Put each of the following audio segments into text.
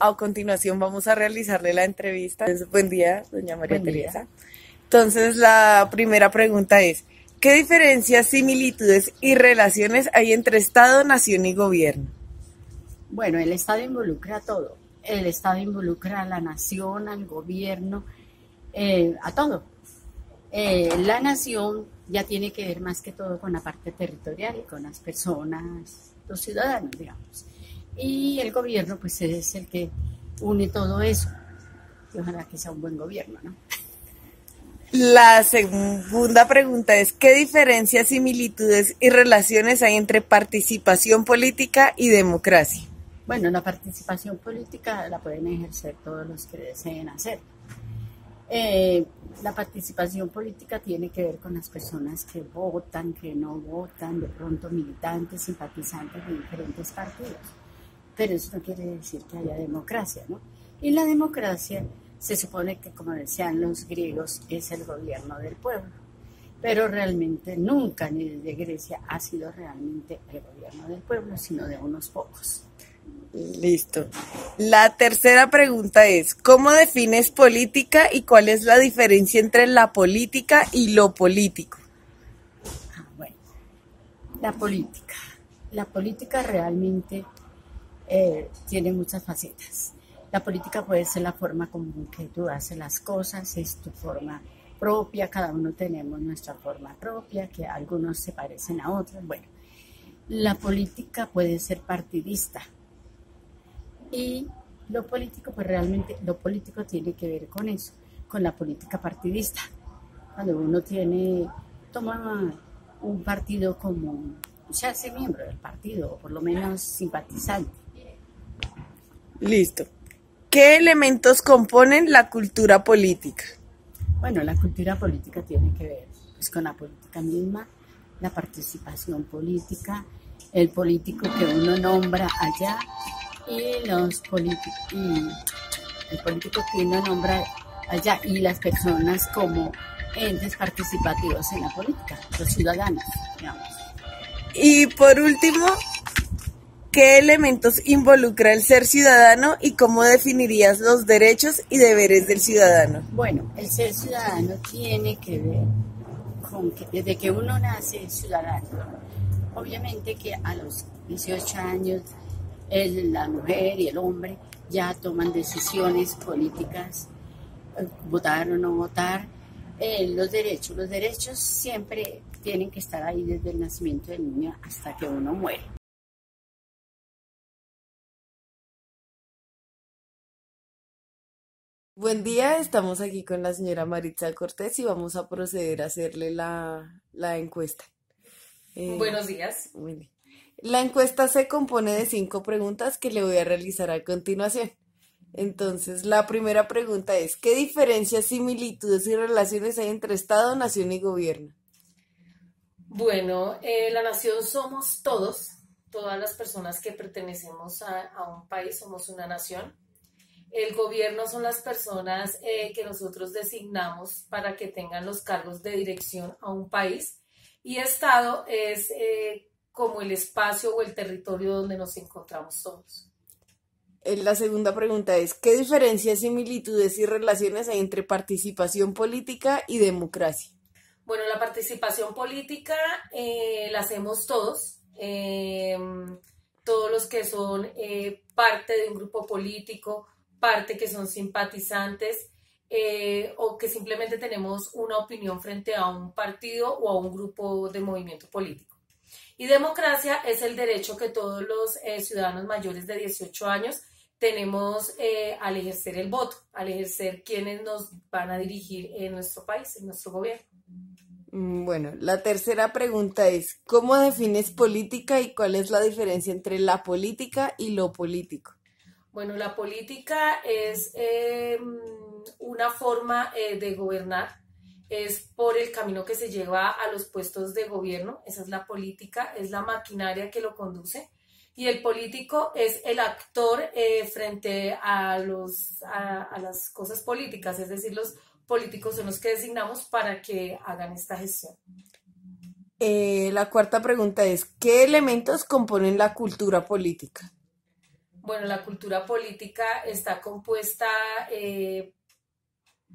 a continuación vamos a realizarle la entrevista. Buen día, doña María Buen día. Teresa. Entonces, la primera pregunta es, ¿qué diferencias, similitudes y relaciones hay entre Estado, nación y gobierno? Bueno, el Estado involucra a todo. El Estado involucra a la nación, al gobierno, a todo. La nación ya tiene que ver más que todo con la parte territorial, con las personas, los ciudadanos, digamos. Y el gobierno, pues es el que une todo eso. Y ojalá que sea un buen gobierno, ¿no? La segunda pregunta es, ¿qué diferencias, similitudes y relaciones hay entre participación política y democracia? Bueno, la participación política la pueden ejercer todos los que deseen hacer. La participación política tiene que ver con las personas que votan, que no votan, de pronto militantes, simpatizantes de diferentes partidos. Pero eso no quiere decir que haya democracia, ¿no? Y la democracia se supone que, como decían los griegos, es el gobierno del pueblo. Pero realmente nunca, ni desde Grecia, ha sido realmente el gobierno del pueblo, sino de unos pocos. Listo. La tercera pregunta es, ¿cómo defines política y cuál es la diferencia entre la política y lo político? Bueno, la política. La política realmente tiene muchas facetas. La política puede ser la forma como que tú haces las cosas, es tu forma propia, cada uno tenemos nuestra forma propia, que algunos se parecen a otros. Bueno, la política puede ser partidista. Y lo político, pues realmente lo político tiene que ver con eso, con la política partidista. Cuando uno toma un partido como, se hace miembro del partido, o por lo menos simpatizante. Listo. ¿Qué elementos componen la cultura política? Bueno, la cultura política tiene que ver pues, con la política misma, la participación política, el político que uno nombra allá, y el político que uno nombra allá y las personas como entes participativos en la política, los ciudadanos, digamos. Y por último, ¿qué elementos involucra el ser ciudadano y cómo definirías los derechos y deberes del ciudadano? Bueno, el ser ciudadano tiene que ver con que desde que uno nace es ciudadano. Obviamente que a los 18 años la mujer y el hombre ya toman decisiones políticas, votar o no votar. Los derechos siempre tienen que estar ahí desde el nacimiento del niño hasta que uno muere. Buen día, estamos aquí con la señora Maritza Cortés y vamos a proceder a hacerle la encuesta. Buenos días. Bueno, la encuesta se compone de 5 preguntas que le voy a realizar a continuación. Entonces, la primera pregunta es, ¿qué diferencias, similitudes y relaciones hay entre Estado, nación y gobierno? Bueno, la nación somos todos, todas las personas que pertenecemos a un país somos una nación. El gobierno son las personas que nosotros designamos para que tengan los cargos de dirección a un país. Y Estado es como el espacio o el territorio donde nos encontramos todos. La segunda pregunta es, ¿qué diferencias, similitudes y relaciones hay entre participación política y democracia? Bueno, la participación política la hacemos todos, todos los que son parte de un grupo político, parte que son simpatizantes o que simplemente tenemos una opinión frente a un partido o a un grupo de movimiento político. Y democracia es el derecho que todos los ciudadanos mayores de 18 años tenemos al ejercer el voto, al ejercer quienes nos van a dirigir en nuestro país, en nuestro gobierno. Bueno, la tercera pregunta es, ¿cómo defines política y cuál es la diferencia entre la política y lo político? Bueno, la política es una forma de gobernar, es por el camino que se lleva a los puestos de gobierno, esa es la política, es la maquinaria que lo conduce, y el político es el actor frente a las cosas políticas, es decir, los políticos son los que designamos para que hagan esta gestión. La cuarta pregunta es, ¿qué elementos componen la cultura política? Bueno, la cultura política está compuesta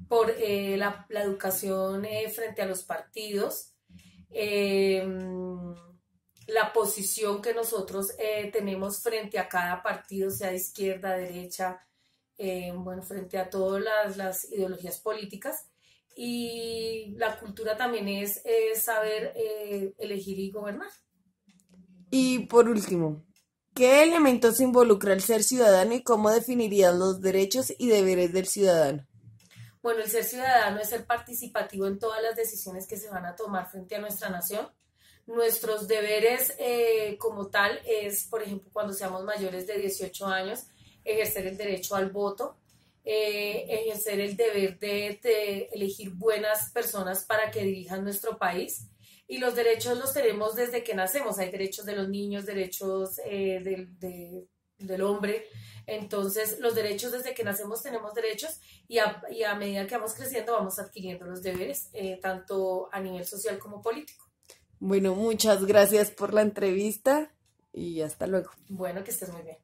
por la educación frente a los partidos, la posición que nosotros tenemos frente a cada partido, sea de izquierda, derecha, bueno, frente a todas las ideologías políticas. Y la cultura también es saber elegir y gobernar. Y por último, ¿qué elementos involucra el ser ciudadano y cómo definirías los derechos y deberes del ciudadano? Bueno, el ser ciudadano es ser participativo en todas las decisiones que se van a tomar frente a nuestra nación. Nuestros deberes como tal es, por ejemplo, cuando seamos mayores de 18 años, ejercer el derecho al voto, ejercer el deber de elegir buenas personas para que dirijan nuestro país. Y los derechos los tenemos desde que nacemos. Hay derechos de los niños, derechos del hombre. Entonces, los derechos desde que nacemos tenemos derechos y a medida que vamos creciendo vamos adquiriendo los deberes, tanto a nivel social como político. Bueno, muchas gracias por la entrevista y hasta luego. Bueno, que estés muy bien.